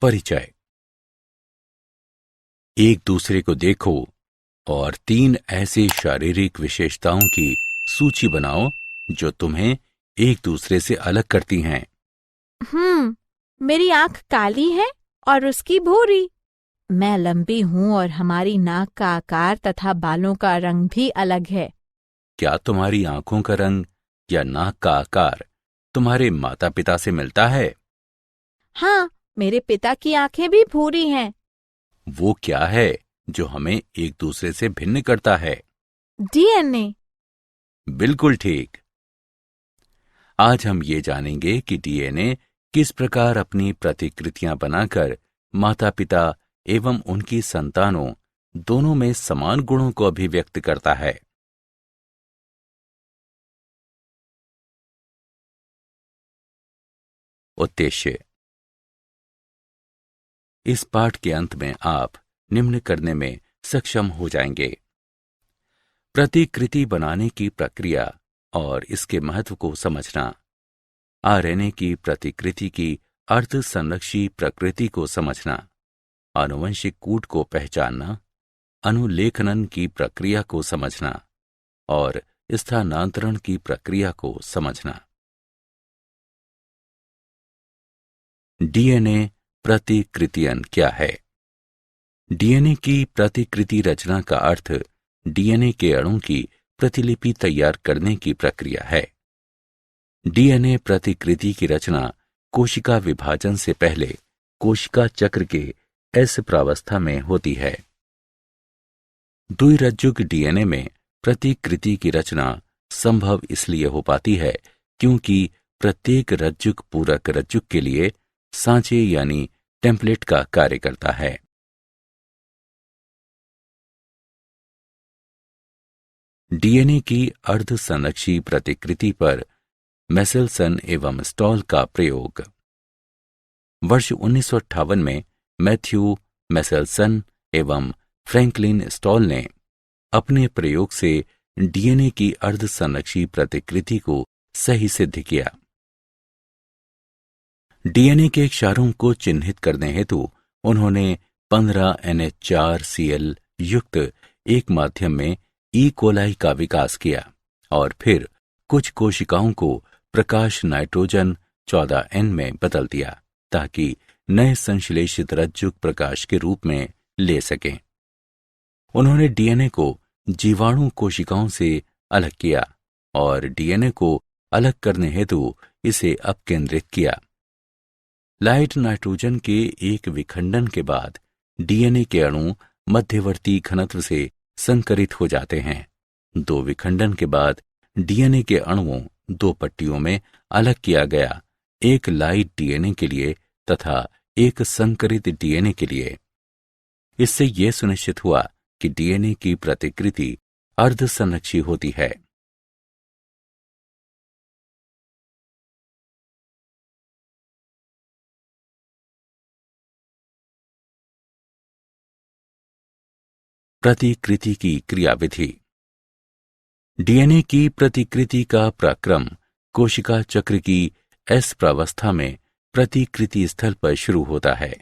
परिचय। एक दूसरे को देखो और 3 ऐसे शारीरिक विशेषताओं की सूची बनाओ जो तुम्हें एक दूसरे से अलग करती हैं। मेरी आंख काली है और उसकी भूरी। मैं लंबी हूँ और हमारी नाक का आकार तथा बालों का रंग भी अलग है। क्या तुम्हारी आंखों का रंग या नाक का आकार तुम्हारे माता पिता से मिलता है? हाँ, मेरे पिता की आंखें भी भूरी हैं। वो क्या है जो हमें एक दूसरे से भिन्न करता है? डीएनए। बिल्कुल ठीक। आज हम ये जानेंगे कि डीएनए किस प्रकार अपनी प्रतिकृतियां बनाकर माता पिता एवं उनकी संतानों दोनों में समान गुणों को अभिव्यक्त करता है। उद्देश्य। इस पाठ के अंत में आप निम्न करने में सक्षम हो जाएंगे: प्रतिकृति बनाने की प्रक्रिया और इसके महत्व को समझना, आरएनए की प्रतिकृति की अर्ध संरक्षी प्रकृति को समझना, आनुवंशिक कूट को पहचानना, अनुलेखनन की प्रक्रिया को समझना और स्थानांतरण की प्रक्रिया को समझना। डीएनए प्रतिकृतियन क्या है? डीएनए की प्रतिकृति रचना का अर्थ डीएनए के अणु की प्रतिलिपि तैयार करने की प्रक्रिया है। डीएनए प्रतिकृति की रचना कोशिका विभाजन से पहले कोशिका चक्र के एस प्रावस्था में होती है। द्विरज्जुक डीएनए में प्रतिकृति की रचना संभव इसलिए हो पाती है क्योंकि प्रत्येक रज्जुक पूरक रज्जुक के लिए सांचे यानी टेम्पलेट का कार्य करता है। डीएनए की अर्ध संरक्षी प्रतिकृति पर मेसेल्सन एवं स्टॉल का प्रयोग। वर्ष 1958 में मैथ्यू मेसेल्सन एवं फ्रैंकलिन स्टॉल ने अपने प्रयोग से डीएनए की अर्ध संरक्षी प्रतिकृति को सही सिद्ध किया। डीएनए के क्षारों को चिन्हित करने हेतु उन्होंने 15NH4Cl युक्त एक माध्यम में ई कोलाई का विकास किया और फिर कुछ कोशिकाओं को प्रकाश नाइट्रोजन 14N में बदल दिया ताकि नए संश्लेषित रज्जुक प्रकाश के रूप में ले सकें। उन्होंने डीएनए को जीवाणु कोशिकाओं से अलग किया और डीएनए को अलग करने हेतु इसे अपकेंद्रित किया। लाइट नाइट्रोजन के एक विखंडन के बाद डीएनए के अणु मध्यवर्ती घनत्व से संकरित हो जाते हैं। 2 विखंडन के बाद डीएनए के अणुओं 2 पट्टियों में अलग किया गया, एक लाइट डीएनए के लिए तथा एक संकरित डीएनए के लिए। इससे यह सुनिश्चित हुआ कि डीएनए की प्रतिकृति अर्ध संरक्षी होती है। प्रतिकृति की क्रियाविधि। डीएनए की प्रतिकृति का प्रक्रम कोशिका चक्र की एस प्रावस्था में प्रतिकृति स्थल पर शुरू होता है।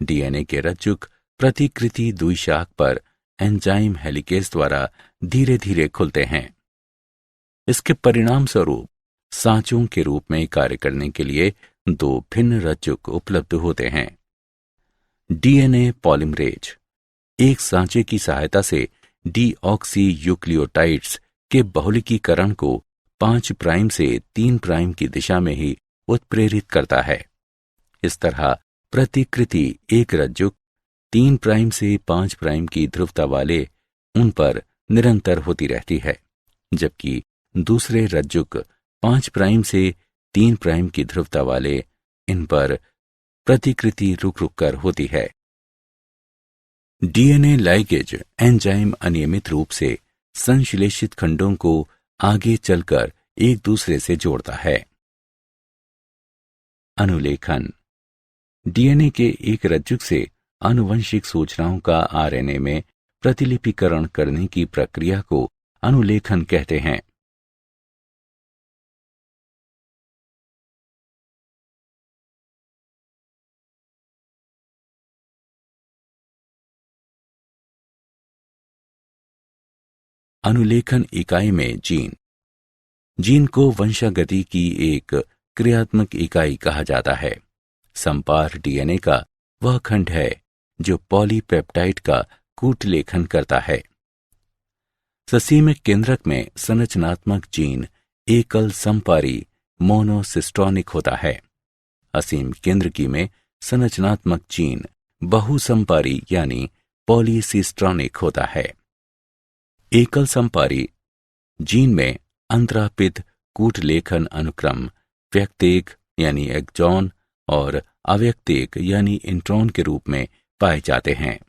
डीएनए के रज्जुक प्रतिकृति द्विशाख पर एंजाइम हेलिकेज द्वारा धीरे धीरे खुलते हैं। इसके परिणाम स्वरूप सांचों के रूप में कार्य करने के लिए 2 भिन्न रज्जुक उपलब्ध होते हैं। डीएनए पॉलिमरेज एक सांचे की सहायता से डीऑक्सी यूक्लियोटाइड्स के बहुलकीकरण को 5 प्राइम से 3 प्राइम की दिशा में ही उत्प्रेरित करता है। इस तरह प्रतिकृति एक रज्जुक 3 प्राइम से 5 प्राइम की ध्रुवता वाले उन पर निरंतर होती रहती है, जबकि दूसरे रज्जुक 5 प्राइम से 3 प्राइम की ध्रुवता वाले इन पर प्रतिकृति रुक रुक कर होती है। डीएनए लाइगेज एंजाइम अनियमित रूप से संश्लेषित खंडों को आगे चलकर एक दूसरे से जोड़ता है। अनुलेखन डीएनए के एक रज्जुक से आनुवंशिक सूचनाओं का आरएनए में प्रतिलिपिकरण करने की प्रक्रिया को अनुलेखन कहते हैं। अनुलेखन इकाई में जीन को वंशागति की एक क्रियात्मक इकाई कहा जाता है। संपार डीएनए का वह खंड है जो पॉलीपेप्टाइड का कूटलेखन करता है। ससीमिक केंद्रक में संरचनात्मक जीन एकल संपारी मोनोसिस्टोनिक होता है। असीम केंद्रकी में संरचनात्मक जीन बहुसंपारी यानी पॉलीसिस्ट्रॉनिक होता है। एकल संपारी जीन में अंतरापित कूटलेखन अनुक्रम व्यक्तेक यानी एक्सॉन और अव्यक्तेक यानी इंट्रॉन के रूप में पाए जाते हैं।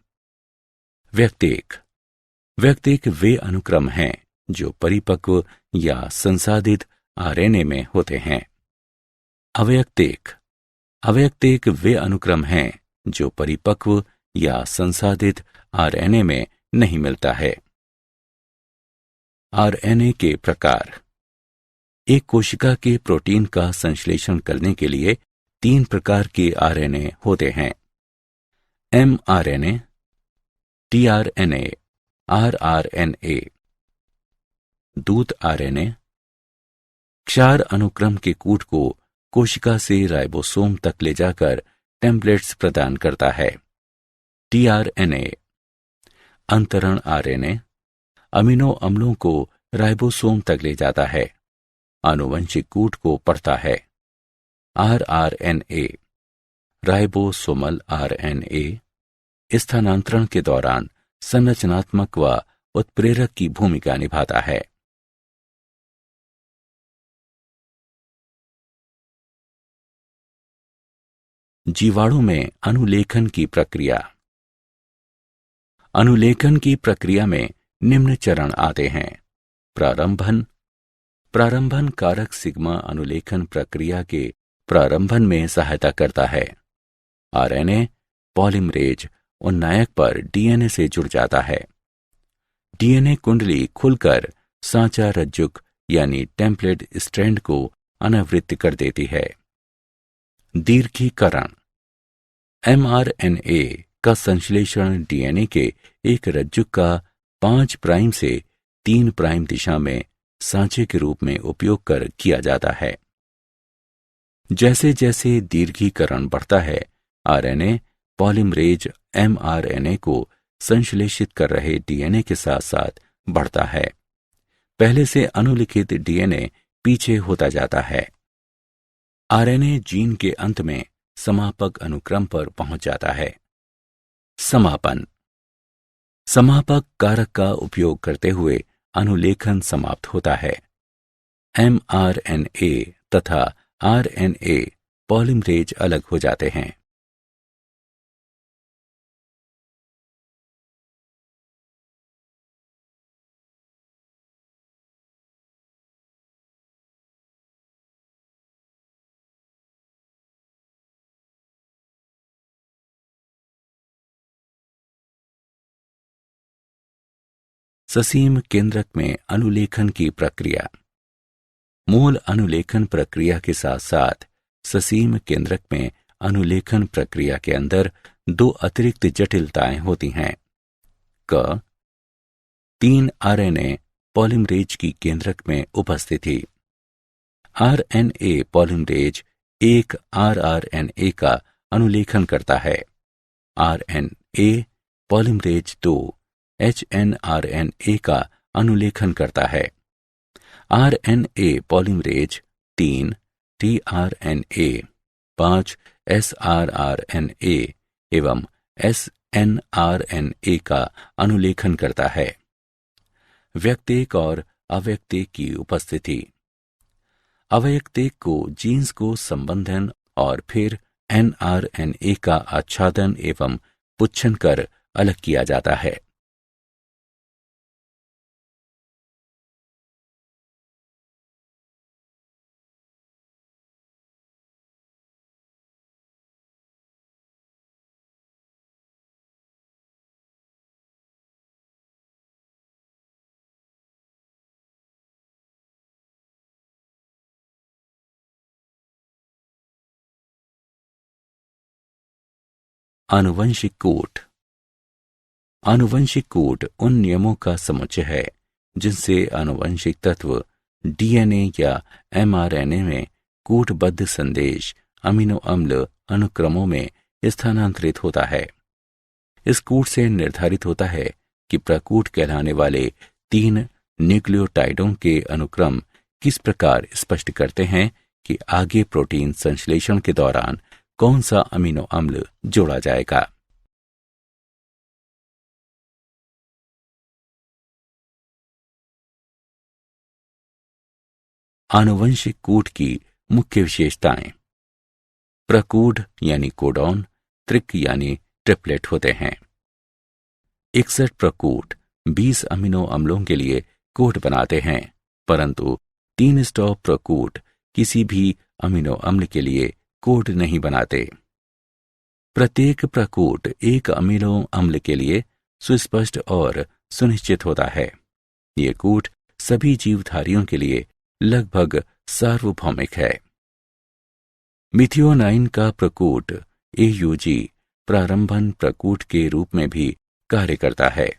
व्यक्तेक वे अनुक्रम हैं जो परिपक्व या संसाधित आरएनए में होते हैं। अव्यक्तेक वे अनुक्रम हैं जो परिपक्व या संसाधित आरएनए में नहीं मिलता है। आरएनए के प्रकार। एक कोशिका के प्रोटीन का संश्लेषण करने के लिए 3 प्रकार के आरएनए होते हैं: एमआरएनए, टीआरएनए, आरआरएनए। दूत आरएनए क्षार अनुक्रम के कूट को कोशिका से राइबोसोम तक ले जाकर टेम्पलेट्स प्रदान करता है। टीआरएनए अंतरण आरएनए अमीनो अम्लों को राइबोसोम तक ले जाता है, आनुवंशिक कूट को पढ़ता है। आरआरएनए राइबोसोमल आरएनए स्थानांतरण के दौरान संरचनात्मक व उत्प्रेरक की भूमिका निभाता है। जीवाणु में अनुलेखन की प्रक्रिया। अनुलेखन की प्रक्रिया में निम्न चरण आते हैं: प्रारंभन कारक सिग्मा अनुलेखन प्रक्रिया के प्रारंभन में सहायता करता है। आरएनए पॉलीमरेज उन्नायक पर डीएनए से जुड़ जाता है। डीएनए कुंडली खुलकर सांचा रज्जुक यानी टेम्पलेट स्ट्रैंड को अनावृत कर देती है। दीर्घीकरण एमआरएनए का संश्लेषण डीएनए के एक रज्जुक का 5 प्राइम से 3 प्राइम दिशा में सांचे के रूप में उपयोग कर किया जाता है। जैसे जैसे दीर्घीकरण बढ़ता है, आरएनए पॉलीमरेज एमआरएनए को संश्लेषित कर रहे डीएनए के साथ साथ बढ़ता है। पहले से अनुलिखित डीएनए पीछे होता जाता है। आरएनए जीन के अंत में समापक अनुक्रम पर पहुंच जाता है। समापक कारक का उपयोग करते हुए अनुलेखन समाप्त होता है। एमआरएनए तथा आरएनए पॉलीमरेज अलग हो जाते हैं। ससीम केंद्रक में अनुलेखन की प्रक्रिया। मूल अनुलेखन प्रक्रिया के साथ साथ ससीम केंद्रक में अनुलेखन प्रक्रिया के अंदर 2 अतिरिक्त जटिलताएं होती हैं। 3 आरएनए पॉलीमरेज की केंद्रक में उपस्थिति। आरएनए पॉलीमरेज 1 आरआरएनए का अनुलेखन करता है। आरएनए पॉलीमरेज 2 एचएनआरएनए का अनुलेखन करता है। आरएनए पॉलीमरेज 3 टीआरएनए 5 एसआरआरएनए एवं एसएनआरएनए का अनुलेखन करता है। व्यक्तेक और अव्यक्तेक की उपस्थिति। अव्यक्तेक को जीन्स को संबंधन और फिर एनआरएनए का आच्छादन एवं पुच्छन कर अलग किया जाता है। आनुवंशिक कूट। आनुवंशिक कूट उन नियमों का समुच्चय है जिनसे आनुवंशिक तत्व डीएनए या एमआरएनए में कूटबद्ध संदेश अमीनो अम्ल अनुक्रमों में स्थानांतरित होता है। इस कूट से निर्धारित होता है कि प्रकूट कहलाने वाले 3 न्यूक्लियोटाइडों के अनुक्रम किस प्रकार स्पष्ट करते हैं कि आगे प्रोटीन संश्लेषण के दौरान कौन सा अमीनो अम्ल जोड़ा जाएगा। आनुवंशिक कूट की मुख्य विशेषताएं। प्रकूट यानी कोडॉन, त्रिक यानी ट्रिपलेट होते हैं। 61 प्रकूट 20 अमीनो अम्लों के लिए कोड बनाते हैं, परंतु 3 स्टॉप प्रकूट किसी भी अमीनो अम्ल के लिए कोड नहीं बनाते। प्रत्येक प्रकूट एक अमीनो अम्ल के लिए सुस्पष्ट और सुनिश्चित होता है। ये कूट सभी जीवधारियों के लिए लगभग सार्वभौमिक है। मिथियोनाइन का प्रकूट AUG प्रारंभन प्रकूट के रूप में भी कार्य करता है।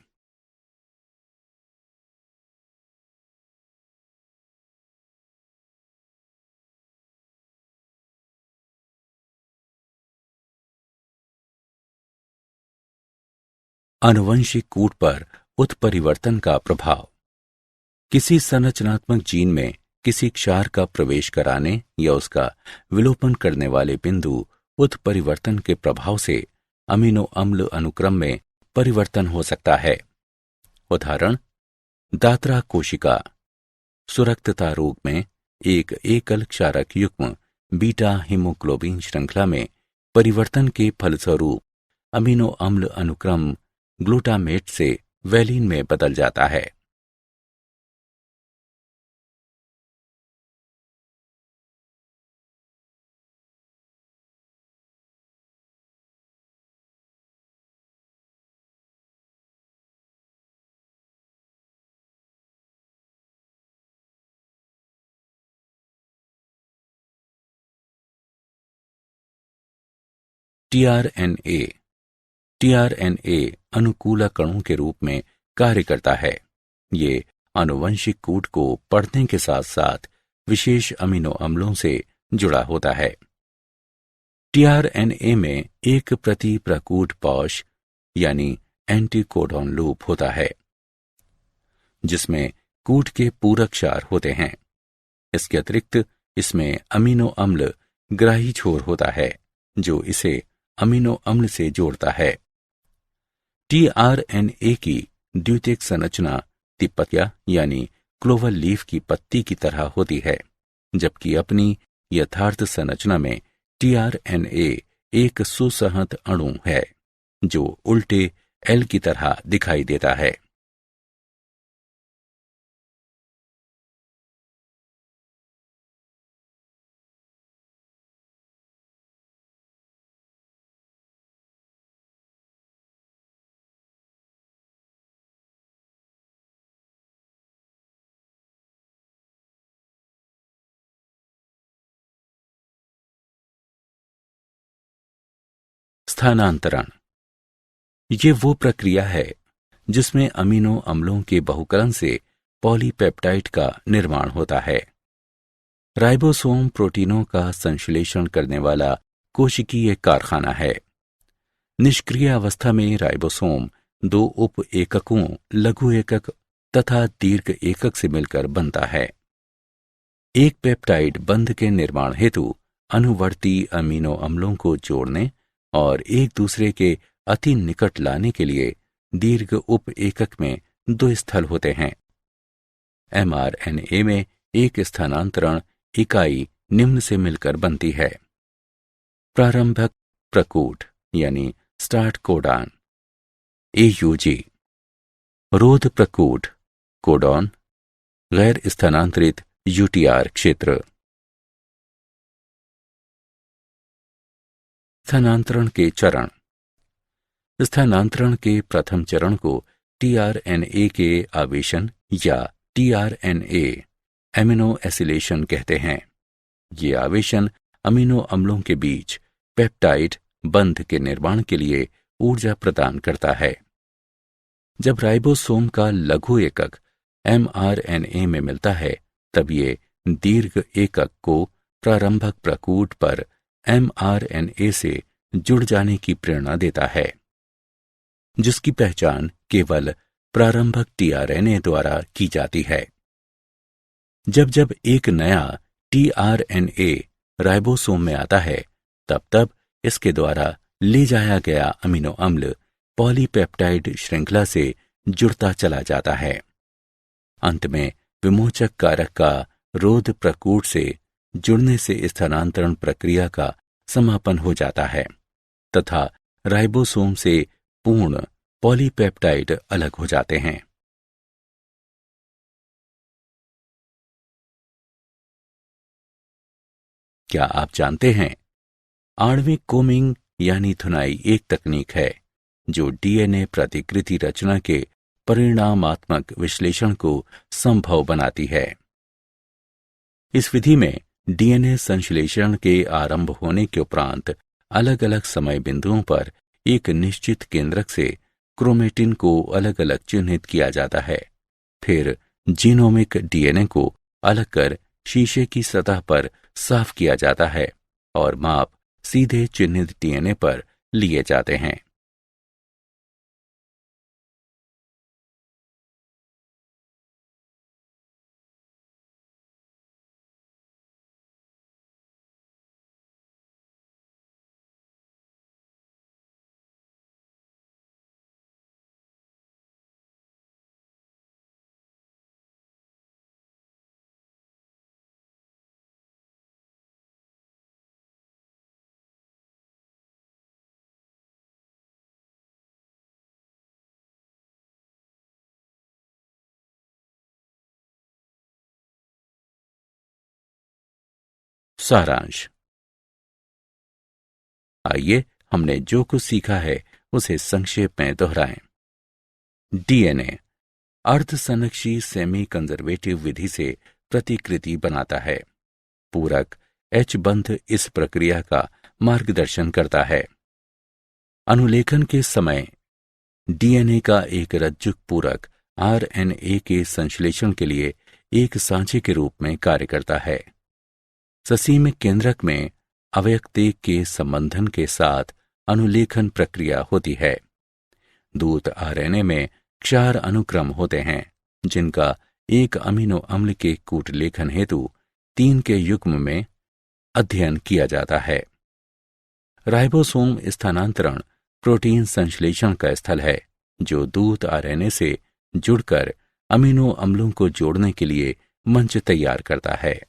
आनुवंशिक कूट पर उत्परिवर्तन का प्रभाव। किसी संरचनात्मक जीन में किसी क्षार का प्रवेश कराने या उसका विलोपन करने वाले बिंदु उत्परिवर्तन के प्रभाव से अमीनो अम्ल अनुक्रम में परिवर्तन हो सकता है। उदाहरण, दात्रा कोशिका सुरक्तता रोग में एक एकल क्षारक युग्म बीटा हीमोग्लोबिन श्रृंखला में परिवर्तन के फलस्वरूप अमीनो अम्ल अनुक्रम ग्लूटामेट से वैलीन में बदल जाता है। टीआरएनए अनुकूलक कणों के रूप में कार्य करता है। ये आनुवंशिक कूट को पढ़ने के साथ साथ विशेष अमीनो अम्लों से जुड़ा होता है। टीआरएनए में एक प्रति प्रकूट पॉश यानी एंटीकोडॉन लूप होता है, जिसमें कूट के पूरक क्षार होते हैं। इसके अतिरिक्त इसमें अमीनो अम्ल ग्राही छोर होता है जो इसे अमीनो अम्ल से जोड़ता है। टीआरएनए की द्वितीयक संरचना तिपतिया यानी क्लोवर लीफ की पत्ती की तरह होती है, जबकि अपनी यथार्थ संरचना में टीआरएनए एक सुसंहत अणु है जो उल्टे एल की तरह दिखाई देता है। स्थानांतरण ये वो प्रक्रिया है जिसमें अमीनो अम्लों के बहुकरण से पॉलीपेप्टाइड का निर्माण होता है। राइबोसोम प्रोटीनों का संश्लेषण करने वाला कोशिकीय कारखाना है। निष्क्रिय अवस्था में राइबोसोम 2 उप एककों लघु एकक तथा दीर्घ एकक से मिलकर बनता है। एक पेप्टाइड बंध के निर्माण हेतु अनुवर्ती अमीनो अम्लों को जोड़ने और एक दूसरे के अति निकट लाने के लिए दीर्घ उप एकक में 2 स्थल होते हैं। एमआरएनए में एक स्थानांतरण इकाई निम्न से मिलकर बनती है। प्रारंभक प्रकूट यानी स्टार्ट कोडान AUG, रोध प्रकूट कोडॉन, गैर स्थानांतरित UTR क्षेत्र। स्थानांतरण के चरण। स्थानांतरण के प्रथम चरण को टीआरएनए के आवेशन या टीआरएनए एमिनो एसिलेशन कहते हैं। ये आवेशन अमीनो अम्लों के बीच पेप्टाइड बंध के निर्माण के लिए ऊर्जा प्रदान करता है। जब राइबोसोम का लघु एकक mRNA में मिलता है, तब ये दीर्घ एकक को प्रारंभक प्रकूट पर mRNA से जुड़ जाने की प्रेरणा देता है, जिसकी पहचान केवल प्रारंभक tRNA द्वारा की जाती है। जब जब एक नया tRNA राइबोसोम में आता है, तब तब इसके द्वारा ले जाया गया अमीनो अम्ल पॉलीपेप्टाइड श्रृंखला से जुड़ता चला जाता है। अंत में विमोचक कारक का रोध प्रकूट से जुड़ने से स्थानांतरण प्रक्रिया का समापन हो जाता है तथा राइबोसोम से पूर्ण पॉलीपेप्टाइड अलग हो जाते हैं। क्या आप जानते हैं, आणविक कोमिंग यानी धुनाई एक तकनीक है जो डीएनए प्रतिकृति रचना के परिणामात्मक विश्लेषण को संभव बनाती है। इस विधि में डीएनए संश्लेषण के आरंभ होने के उपरांत अलग अलग समय बिंदुओं पर एक निश्चित केंद्रक से क्रोमेटिन को अलग अलग चिन्हित किया जाता है। फिर जीनोमिक डीएनए को अलग कर शीशे की सतह पर साफ किया जाता है और माप सीधे चिन्हित डीएनए पर लिए जाते हैं। सारांश। आइए हमने जो कुछ सीखा है उसे संक्षेप में दोहराएं। डीएनए अर्धसंरक्षी सेमी कंजर्वेटिव विधि से प्रतिकृति बनाता है। पूरक एच बंध इस प्रक्रिया का मार्गदर्शन करता है। अनुलेखन के समय डीएनए का एक रज्जुक पूरक आरएनए के संश्लेषण के लिए एक सांचे के रूप में कार्य करता है। ससीम केंद्रक में अवयक्तेक के संबंधन के साथ अनुलेखन प्रक्रिया होती है। दूत आरएनए में क्षार अनुक्रम होते हैं, जिनका एक अमीनो अम्ल के कूटलेखन हेतु 3 के युग्म में अध्ययन किया जाता है। राइबोसोम स्थानांतरण प्रोटीन संश्लेषण का स्थल है, जो दूत आरएनए से जुड़कर अमीनो अम्लों को जोड़ने के लिए मंच तैयार करता है।